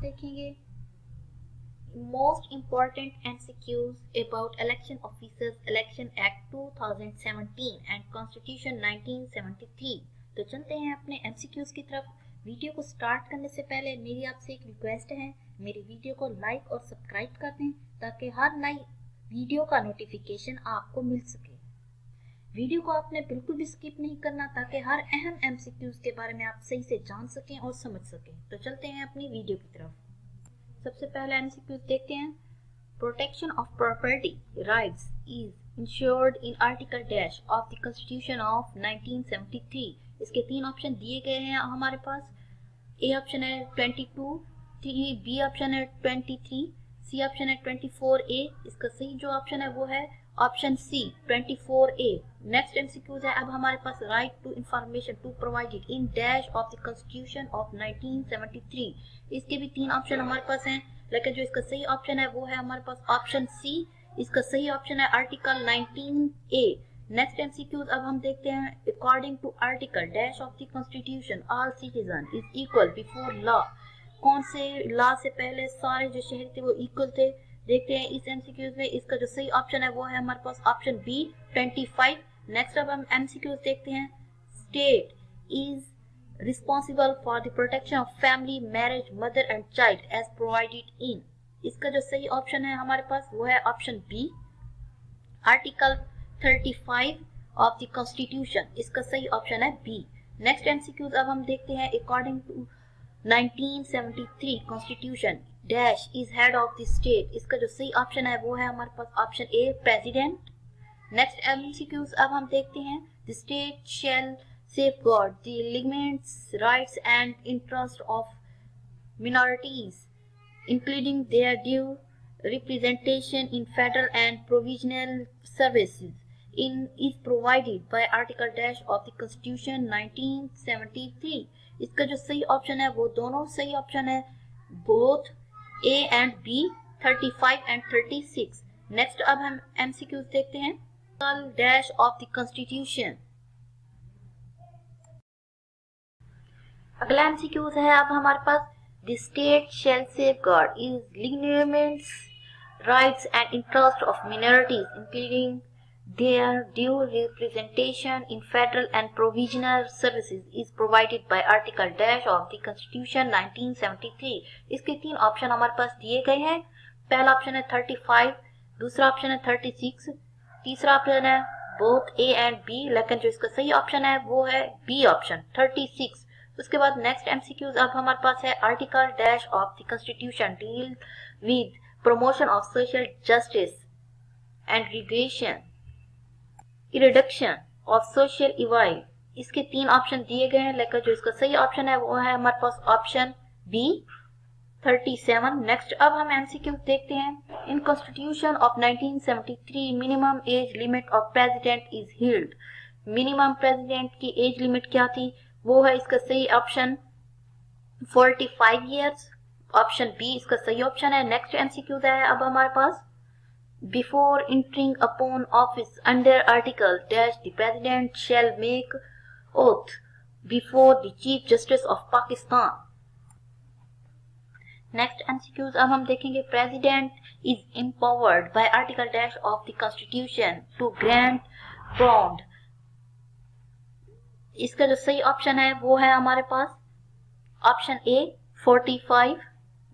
देखेंगे most important MCQs about election officers election act 2017 and constitution 1973। तो चलते हैं अपने एमसीक्यूज की तरफ। वीडियो को स्टार्ट करने से पहले मेरी आपसे एक रिक्वेस्ट है, मेरी वीडियो को लाइक और सब्सक्राइब कर दें ताकि हर नई वीडियो का नोटिफिकेशन आपको मिल सके। वीडियो को आपने बिल्कुल भी स्किप नहीं करना ताकि हर अहम एमसीक्यूज के बारे में आप सही से जान सकें और समझ सकें। तो चलते हैं अपनी वीडियो की तरफ। सबसे पहले एमसीक्यूज देखते हैं। Protection of property rights is insured in article dash of the constitution of 1973। इसके तीन ऑप्शन दिए गए हैं हमारे पास। ए ऑप्शन है 22, बी ऑप्शन है 23, सी ऑप्शन है 24A। इसका सही जो ऑप्शन है वो है ऑप्शन सी 24A। नेक्स्ट एमसीक्यूज है अब हमारे पास right to information to provided in dash of the constitution of 1973। इसके भी तीन ऑप्शन हमारे पास हैं, लेकिन जो इसका सही ऑप्शन है वो है हमारे पास ऑप्शन सी। इसका सही ऑप्शन है आर्टिकल 19A। नेक्स्ट एमसीक्यूज अब हम देखते हैं। According to article dash of the constitution all citizen is equal before law. कौन से लॉ से पहले सारे जो शहर थे वो इक्वल थे, देखते हैं इस एमसीक्यूज में। इसका जो सही ऑप्शन है वो है हमारे पास ऑप्शन बी 25। नेक्स्ट अब हम एमसीक्यूज देखते हैं। State is responsible for the protection of family, marriage, mother and child as provided in. इसका जो सही ऑप्शन है हमारे पास वो है option B article 35 of the constitution. इसका सही ऑप्शन है बी। नेक्स्ट एमसीक्यूज अब हम देखते हैं। According to 1973 constitution dash is head of the state. इसका जो सही ऑप्शन है वो है हमारे पास option A president. Next MCQs अब हम देखते हैं। The state shall safeguard the ligaments, rights and interests of minorities, including their due representation in federal and provincial services, is provided by Article Dash of the Constitution 1973। इसका जो सही option है वो दोनों सही ऑप्शन है, both A and B 35 and 36। Next अब हम एमसीक्यूज देखते हैं। Dash of the Constitution। अगला एमसीक्यूज है अब हमारे पास। The state shall safeguard is ligaments, rights and interest of minorities including their due representation in federal and provisional services is provided by article dash of the constitution 1973। इसके तीन option हमारे पास दिए गए हैं। पहला ऑप्शन है 35, दूसरा ऑप्शन है 36, तीसरा ऑप्शन है बोथ ए एंड बी, लेकिन जो इसका सही ऑप्शन है वो है बी ऑप्शन 36। उसके बाद नेक्स्ट एमसीक्यूज अब हमारे पास है। Article dash of the constitution deal with promotion of social justice and regression reduction of social evil. इसके तीन ऑप्शन दिए गए हैं, लेकिन जो इसका सही ऑप्शन है वो है हमारे पास ऑप्शन बी 37। नेक्स्ट अब हम एमसीक्यू देखते हैं। In constitution of 1973 minimum age limit of president is healed. Minimum president की एज लिमिट क्या थी वो है इसका सही ऑप्शन 45 ईयर्स। ऑप्शन बी इसका सही ऑप्शन है। नेक्स्ट एमसीक्यू है अब हमारे पास। Before entering upon office under article dash the president shall make oath before the chief justice of Pakistan. Next MCQs अब हम देखेंगे। President is empowered by article dash of the constitution to grant bond. इसका जो सही option है वो है हमारे पास ऑप्शन ए 45।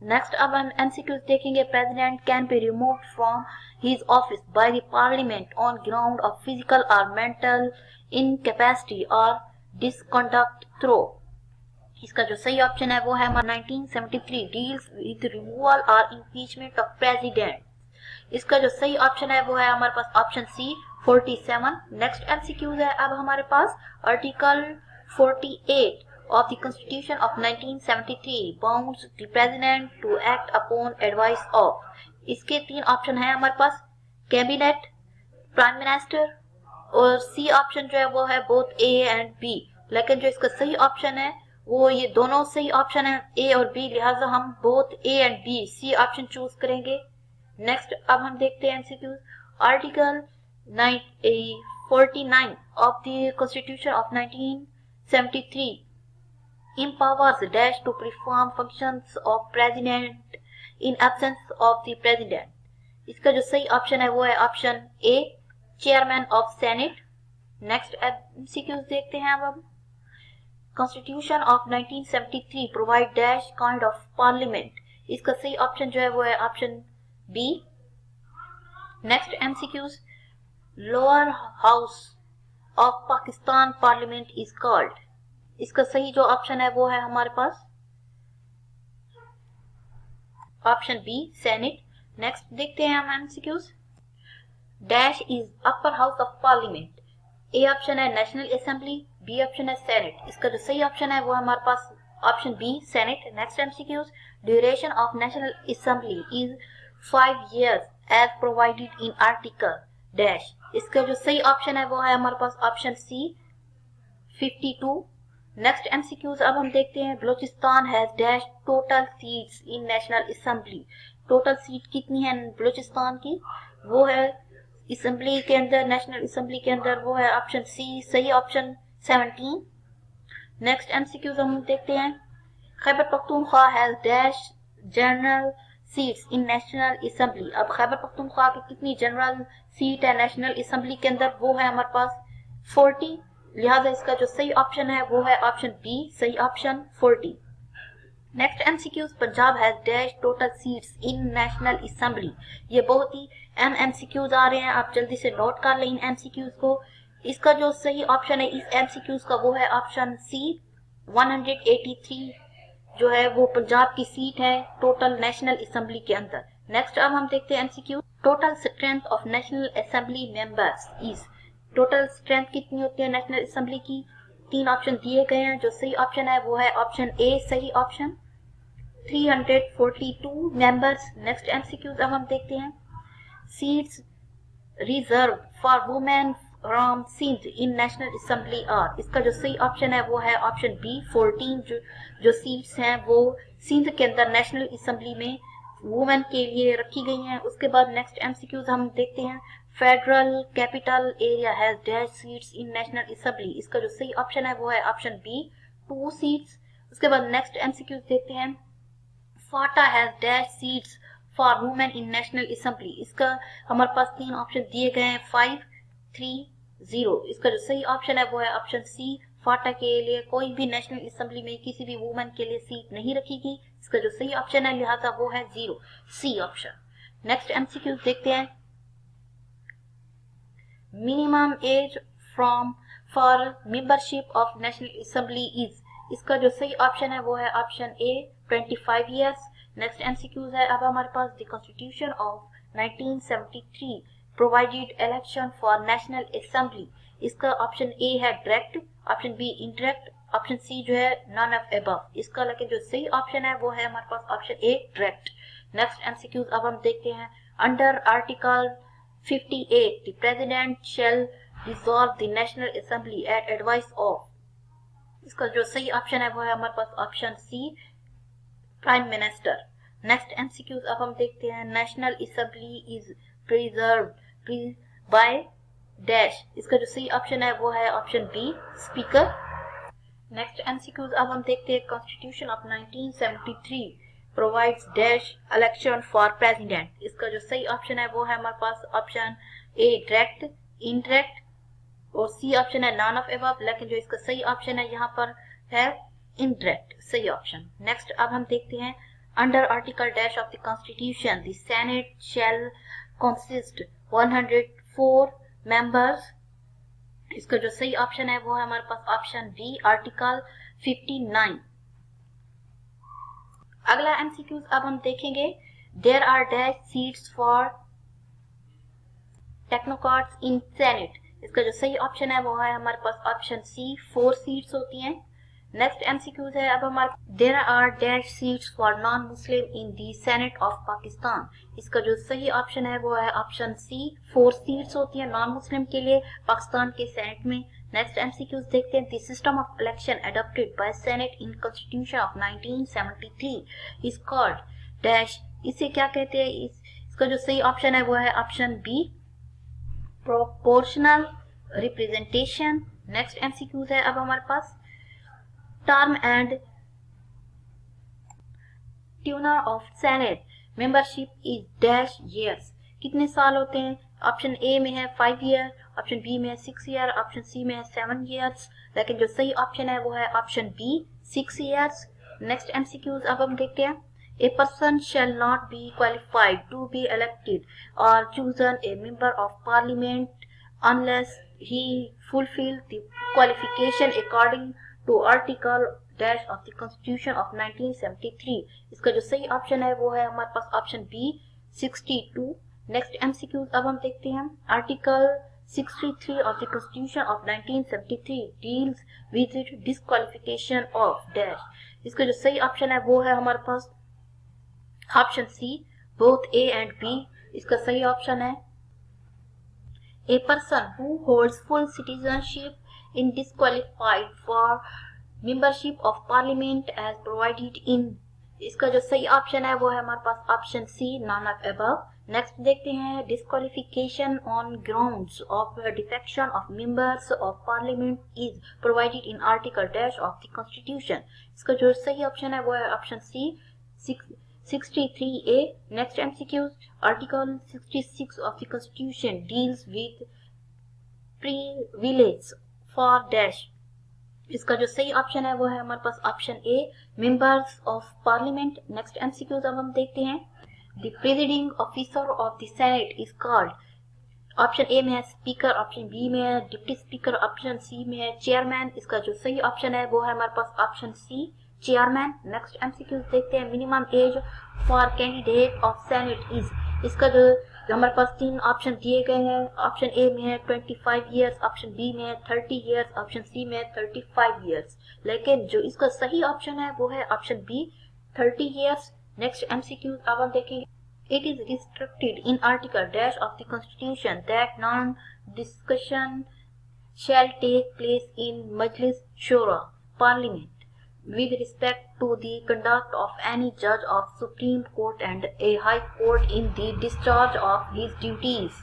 नेक्स्ट अब हम एमसीक्यूज देखेंगे। President can be removed from his office by the parliament on ground of physical और मेंटल इनकैपेसिटी और डिसकंडक्ट थ्रो। इसका जो सही ऑप्शन है वो है 1973 डील्स विद रिमूवल और इम्पीचमेंट ऑफ प्रेसिडेंट। इसका जो सही ऑप्शन है वो है हमारे पास ऑप्शन सी 47। नेक्स्ट एमसीक्यूज है अब हमारे पास। Article 48 of the Constitution of 1973 bounds the President to act upon advice of। इसके तीन ऑप्शन है हमारे पास। कैबिनेट, प्राइम मिनिस्टर और सी ऑप्शन जो है वो है बोथ ए एंड बी, लेकिन जो इसका सही ऑप्शन है वो ये दोनों सही ऑप्शन है ए और बी, लिहाजा हम both A and B C option choose करेंगे। नेक्स्ट अब हम देखते हैं MCQs. Article 49 of the Constitution of 1973 empowers dash to perform functions of president in absence of the president. इसका जो सही ऑप्शन है वो है option A, chairman of senate. Next MCQs देखते हैं अब हम। Constitution of 1973 provide dash kind of parliament. इसका सही ऑप्शन जो है वो है option B. Next MCQs, lower house of Pakistan parliament is called. इसका सही जो ऑप्शन है वो है हमारे पास ऑप्शन बी, सेनेट। नेक्स्ट देखते हैं हम MCQs. Dash is upper house of parliament. A option है नेशनल असेंबली, बी ऑप्शन है सेनेट। इसका जो सही ऑप्शन है वो हमारे पास option B, senate. Next MCQs, duration of national assembly is 5 years as provided in article dash. इसका जो सही ऑप्शन है वो है हमारे पास ऑप्शन सी, 52। नेक्स्ट एमसीक्यूज अब हम देखते हैं। Balochistan has dash total seats in national assembly. Total seat कितनी है बलूचिस्तान की, वो है असेंबली के अंदर, नेशनल असेंबली के अंदर, वो है ऑप्शन सी, सही ऑप्शन 17। नेक्स्ट एमसीक्यूज हम देखते हैं। Khyber Pakhtunkhwa has dash general seats in national assembly. अब खैबर पख्तूनख्वा की कितनी जनरल सीट है नेशनल असेंबली के अंदर, वो है हमारे पास 40। लिहाजा इसका जो सही ऑप्शन है वो है ऑप्शन बी, सही option 40। Next MCQs, Punjab has dash total seats in national assembly. ये बहुत ही अहम एमसीक्यूज आ रहे हैं, आप जल्दी से नोट कर लें इन एमसीक्यूज को। इसका जो सही ऑप्शन है इस एमसीक्यूज का वो है ऑप्शन सी, 183 जो है वो पंजाब की सीट है टोटल नेशनल असेंबली के अंदर। नेक्स्ट अब हम देखते हैं MCQ. Total strength of national assembly members is. Total strength कितनी होती है नेशनल असेंबली की, 3 ऑप्शन दिए गए हैं। जो सही ऑप्शन है वो है ऑप्शन ए, सही ऑप्शन 342 मेंबर्स। नेक्स्ट एमसीक्यूज अब हम देखते हैं। Seats reserve for women from Sindh in national assembly are. इसका जो सही ऑप्शन है वो है ऑप्शन बी, 14 जो सीट्स हैं वो सिंध के अंदर नेशनल असेंबली में वुमेन के लिए रखी गई हैं। उसके बाद नेक्स्ट एमसीक्यूज हम देखते हैं। Federal capital area has dash seats in national assembly. इसका जो सही ऑप्शन है वो है ऑप्शन बी, 2 सीट्स। उसके बाद नेक्स्ट एमसीक्यूज देखते हैं। FATA has dash seats for women in national assembly. इसका हमारे पास 3 ऑप्शन दिए गए हैं, 5, 3, 0। इसका जो सही ऑप्शन है वो है ऑप्शन सी। फाटा के लिए कोई भी नेशनल असेंबली में किसी भी वुमेन के लिए सीट नहीं रखी। इसका जो सही ऑप्शन है लिहाजा वो है 0, सी ऑप्शन। नेक्स्ट एमसीक्यू देखते हैं। Minimum age from for membership of national assembly is. इसका जो सही ऑप्शन है वो है option A, 25 years। Next MCQs है अब हमारे पास। The constitution of 1973 provided election for national assembly. इसका ऑप्शन ए है direct, option B indirect, option C जो है नॉन ऑफ अबव। इसका लेकिन जो सही ऑप्शन है वो है हमारे पास option A, direct. Next MCQs अब हम देखते हैं। Under article 58 the president shall dissolve the national assembly at advice of। इसका जो सही ऑप्शन है वो है हमारे पास option C, prime minister. Next MCQs अब हम देखते हैं। National assembly is preserved by dash. इसका जो सही ऑप्शन है वो है option B, speaker. Next MCQs अब हम देखते हैं। Constitution of 1973 provides dash election for president. इसका जो सही ऑप्शन है वो है हमारे पास ऑप्शन ए, डायरेक्ट, इनडायरेक्ट, और सी ऑप्शन है नॉन ऑफ अबव। लेकिन जो इसका सही ऑप्शन है यहाँ पर है इनडायरेक्ट, सही ऑप्शन। नेक्स्ट अब हम देखते हैं। Under article dash of the constitution the senate shell consist 104 members. इसका जो सही ऑप्शन है वो है हमारे पास ऑप्शन बी, आर्टिकल 59। अगला एमसीक्यूज अब हम देखेंगे। There are dash seats for technocrats in senate. इसका जो सही ऑप्शन है वो है हमारे पास ऑप्शन सी, 4 सीट्स होती हैं। नेक्स्ट एमसीक्यूज है अब हमारे। There are dash seats for non Muslim in the senate of Pakistan. इसका जो सही ऑप्शन है वो है ऑप्शन सी, 4 सीट्स होती हैं नॉन मुस्लिम के लिए पाकिस्तान के सेनेट में। नेक्स्ट एमसीक्यूज देखते हैं। The system of election adopted by senate in constitution of 1973 is called dash. इसे क्या कहते हैं? इसका जो सही ऑप्शन है वो है option B, proportional representation. Next MCQs है अब हमारे पास। Term and tenure of senate membership is dash years. कितने साल होते हैं? ऑप्शन ए में है 5 ईयर, ऑप्शन बी में है 6 ईयर, ऑप्शन सी में है 7 ईयर्स, लेकिन जो सही ऑप्शन है वो है option B 6 years. Next MCQs अब हम देखते हैं। A person shall not be qualified to be elected और chosen a member of parliament unless he fulfil the qualification according to article dash of the constitution of 1973। इसका जो सही option है वो है हमारे पास ऑप्शन बी 62। नेक्स्ट एमसीक्यूज अब हम देखते हैं। Article 63 of the Constitution of 1973 deals with disqualification of dash। इसका जो सही ऑप्शन है वो है हमारे पास option C both A and B. इसका सही ऑप्शन है a person who holds full citizenship in disqualified for membership of parliament as provided in. इसका जो सही ऑप्शन है वो है हमारे पास option C none of above. Next देखते हैं disqualification on grounds of defection of members of parliament is provided in article dash of the constitution. इसका जो सही ऑप्शन है वो है option C 63A। Next MCQs article 66 of the constitution deals with privilege for dash. इसका जो सही option है वो है हमारे पास option A members of parliament. Next MCQs अब हम देखते हैं। The presiding officer of the Senate is called। Option A में है स्पीकर, ऑप्शन बी में है डिप्टी स्पीकर, ऑप्शन सी में है चेयरमैन। इसका जो सही ऑप्शन है वो है हमारे पास option C chairman. Next MCQ देखते हैं। Minimum age for candidate of senate is. इसका जो हमारे पास 3 ऑप्शन दिए गए हैं। ऑप्शन ए में है 25 ईयर्स, ऑप्शन बी में है 30 ईयर्स, ऑप्शन सी में है 35 ईयर्स, लेकिन जो इसका सही ऑप्शन है वो है option B 30 years. Next MCQ अब हम देखेंगे। It is restricted in article dash of the constitution that non-discussion shall take place in Majlis Shura Parliament with respect to the conduct of any judge of Supreme Court and a High Court in the discharge of his duties।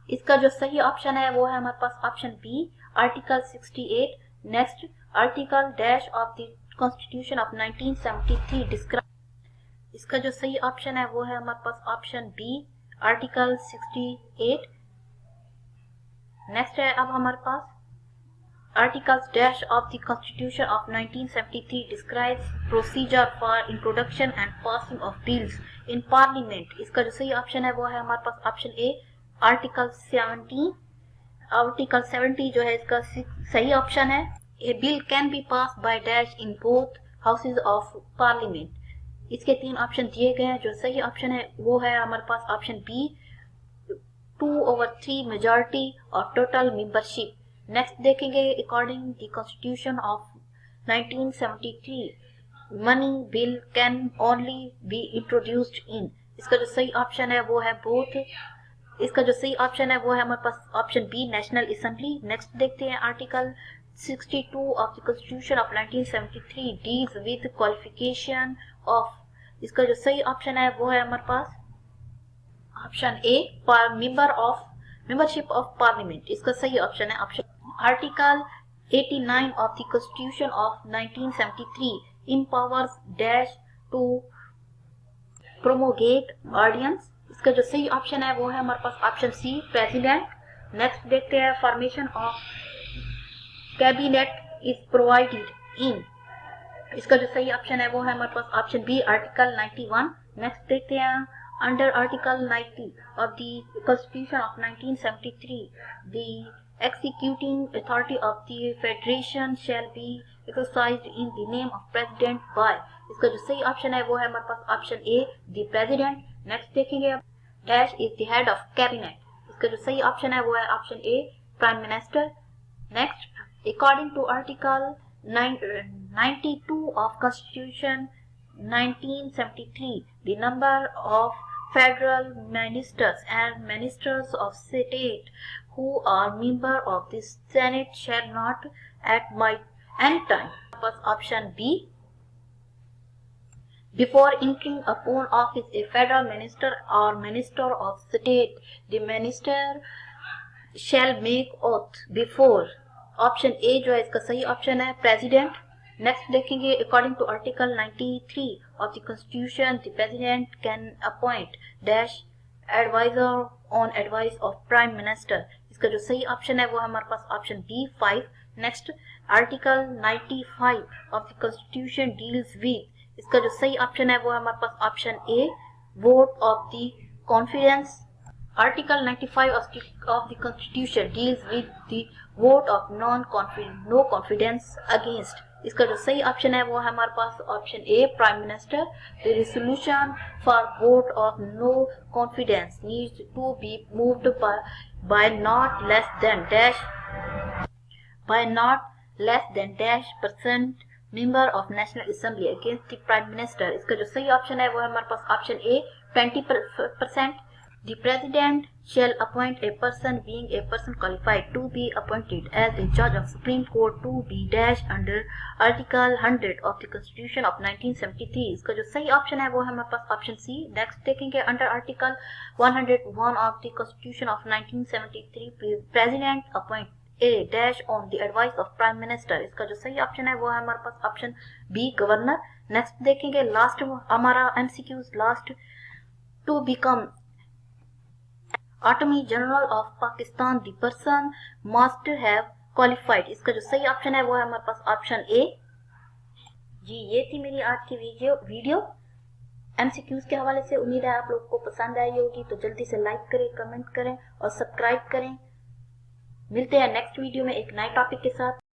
इसका जो सही option है वो है हमारे पास option B article 68। Next article dash of the constitution of 1973 describe. इसका जो सही ऑप्शन है वो है हमारे पास ऑप्शन बी आर्टिकल 68। नेक्स्ट है अब हमारे पास article dash of the constitution of 1973 describes procedure for introduction and passing of bills in parliament. इसका जो सही ऑप्शन है वो है हमारे पास ऑप्शन ए आर्टिकल 70। आर्टिकल 70 जो है इसका सही ऑप्शन है। A bill can be pass by dash in both houses of parliament. इसके 3 ऑप्शन दिए गए हैं। जो सही ऑप्शन है वो है हमारे पास option B 2/3 majority of total membership. Next देखेंगे according the constitution of 1973 money bill can only be introduced in. इसका जो सही ऑप्शन है वो है बोथ। इसका जो सही ऑप्शन है वो है हमारे पास option B national assembly. Next देखते हैं article 62 of the Constitution of 1973 deals with qualification of। इसका जो सही ऑप्शन है वो है हमारे पास option A membership of parliament. इसका सही ऑप्शन है option. Article 89 of the Constitution of 1973 empowers dash to promulgate ordinance। इसका जो सही ऑप्शन है वो है हमारे पास ऑप्शन सी प्रेसिडेंट। नेक्स्ट देखते हैं formation of cabinet is provided in. इसका जो सही ऑप्शन है वो है हमारे पास ऑप्शन बी आर्टिकल 91। नेक्स्ट देखते हैं under article 90 of the constitution of 1973 the executing authority of the federation shall be exercised in the name of president by. इसका जो सही ऑप्शन है वो है हमारे पास option A the president. Next देखेंगे dash is the head of cabinet. इसका जो सही ऑप्शन है वो है option A prime minister. Next according to article 92 of constitution 1973 the number of federal ministers and ministers of state who are member of the senate shall not at any time was option b before entering upon office a federal minister or minister of state the minister shall make oath before। Option A जो है इसका सही option है president. Next देखेंगे, according to article 93 of the constitution the president can appoint dash advisor on advice of prime minister. इसका जो सही option है वो हमारे पास option B 5। Next, article 95 of the constitution deals with, इसका जो सही ऑप्शन है वो हमारे पास option A vote of the confidence. Article 95 of the Constitution deals with the vote of no confidence against। इसका जो सही ऑप्शन है वो है हमारे पास option A prime minister. The resolution for vote of no confidence needs to be moved by not less than % member of National Assembly against the Prime Minister। इसका जो सही ऑप्शन है वो है हमारे पास option A 20%। The President shall appoint a person being a person qualified to be appointed as a judge of Supreme Court to be dash under Article 100 of the Constitution of 1973। इसका जो सही option है वो है हमारे पास option सी। Next देखेंगे, under article 101 of the Constitution of 1973 President appoint a dash on the advice of Prime Minister। इसका जो सही ऑप्शन है वो है हमारे पास ऑप्शन बी गवर्नर। नेक्स्ट देखेंगे, लास्ट हमारा MCQs last, to become Attorney General of Pakistan the person must have qualified। इसका जो सही ऑप्शन है वो है हमारे पास ऑप्शन ए। जी ये थी मेरी आज की वीडियो एमसीक्यूज के हवाले से। उम्मीद है आप लोग को पसंद आई होगी, तो जल्दी से लाइक करें, कमेंट करें और सब्सक्राइब करें। मिलते हैं नेक्स्ट वीडियो में एक नए टॉपिक के साथ।